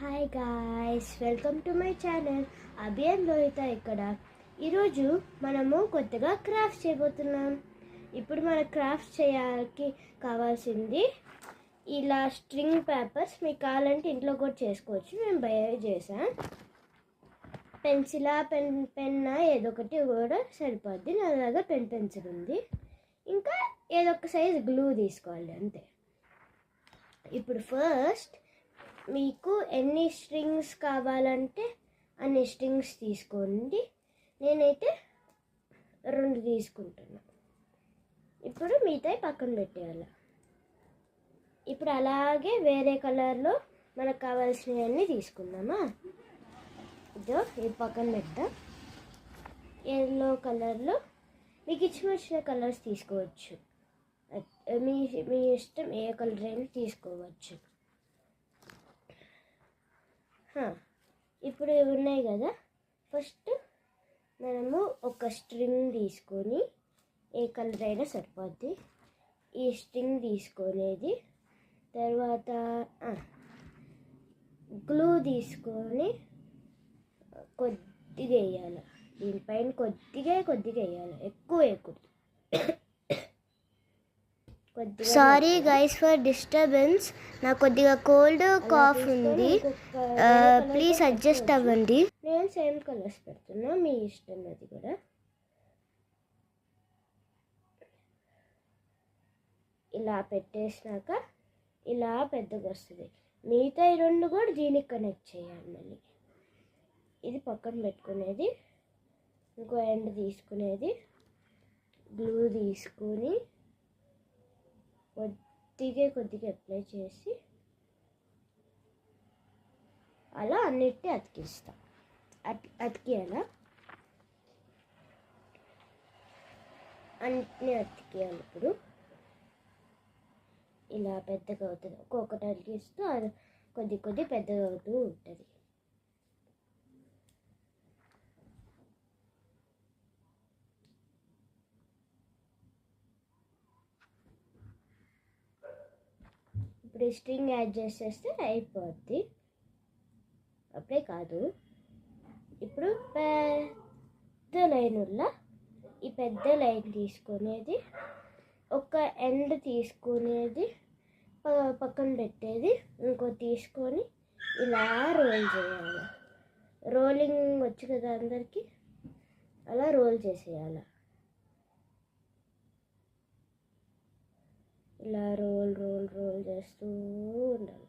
Hi guys, welcome to my channel. Abhiyan Lohitha ఇక్కడ. ఈరోజు మనము కొత్తగా క్రాఫ్ట్ చేయబోతున్నాం. ఇప్పుడు మన క్రాఫ్ట్ చేయడానికి కావాల్సింది ఇలా స్ట్రింగ్ పేపర్స్. మీకు కావాలంటే ఇంట్లో కూడా చేసుకోవచ్చు, మేము బయట చేసాం. పెన్సిలా పెన్నా ఏదో ఒకటి కూడా సరిపోద్ది. నా దగ్గర పెన్సిల్ ఉంది. ఇంకా ఏదో ఒక సైజ్ గ్లూ తీసుకోవాలి, అంతే. ఇప్పుడు ఫస్ట్ మీకు ఎన్ని స్ట్రింగ్స్ కావాలంటే అన్ని స్ట్రింగ్స్ తీసుకోండి. నేనైతే 2 తీసుకుంటున్నా. ఇప్పుడు మిగతాయి పక్కన పెట్టేయాలి. ఇప్పుడు అలాగే వేరే కలర్లో మనకు కావాల్సినవన్నీ తీసుకుందామా. ఇదో ఈ పక్కన పెట్టా. ఎల్లో కలర్లో మీకు ఇచ్చిన కలర్స్ తీసుకోవచ్చు. మీ ఇష్టం, ఏ కలర్ అయినా తీసుకోవచ్చు. ఇప్పుడు ఉన్నాయి కదా, ఫస్ట్ మనము ఒక స్ట్రింగ్ తీసుకొని, ఏ కలర్ అయినా సరిపోద్ది, ఈ స్ట్రింగ్ తీసుకునేది. తర్వాత గ్లూ తీసుకొని కొద్దిగా వేయాలి. దీనిపైన కొద్దిగా వేయాలి, ఎక్కువ వేయకూడదు. Sorry guys for disturbance. నాకు కొద్దిగా కోల్డ్ కాఫ్ ఉంది, ప్లీజ్ అడ్జస్ట్ అవ్వండి. నేను సేమ్ కలర్స్ పెడుతున్నా, మీ ఇష్టం అది కూడా. ఇలా పెట్టేసినాక ఇలా పెద్దగా వస్తుంది. మిగతా 2 కూడా దీనికి కనెక్ట్ చేయాలి. మళ్ళీ ఇది పక్కన పెట్టుకునేది. ఇంకో ఎండ్ తీసుకునేది, గ్లూ తీసుకొని కొద్దిగా అప్లై చేసి అలా అన్నిటినీ అతికిస్తా. అతికేయాలా, అన్నిటినీ అతికేయాలి. ఇప్పుడు ఇలా పెద్దగా అవుతుంది. ఒక్కొక్కటి అతికిస్తూ అది కొద్ది పెద్దగా అవుతూ ఉంటుంది. ఇప్పుడు స్ట్రింగ్ యాడ్ చేసేస్తే అయిపోద్ది. అప్పుడే కాదు, ఇప్పుడు పెద్ద లైన్ ఈ పెద్ద లైన్ తీసుకునేది, ఒక ఎండ్ తీసుకునేది పక్కన పెట్టేది, ఇంకో తీసుకొని ఇలా రోల్ చేయాలి. రోలింగ్ వచ్చు కదా అందరికీ, అలా రోల్ చేసేయాలి. ఇలా రోల్ చేస్తూ ఉండాలి.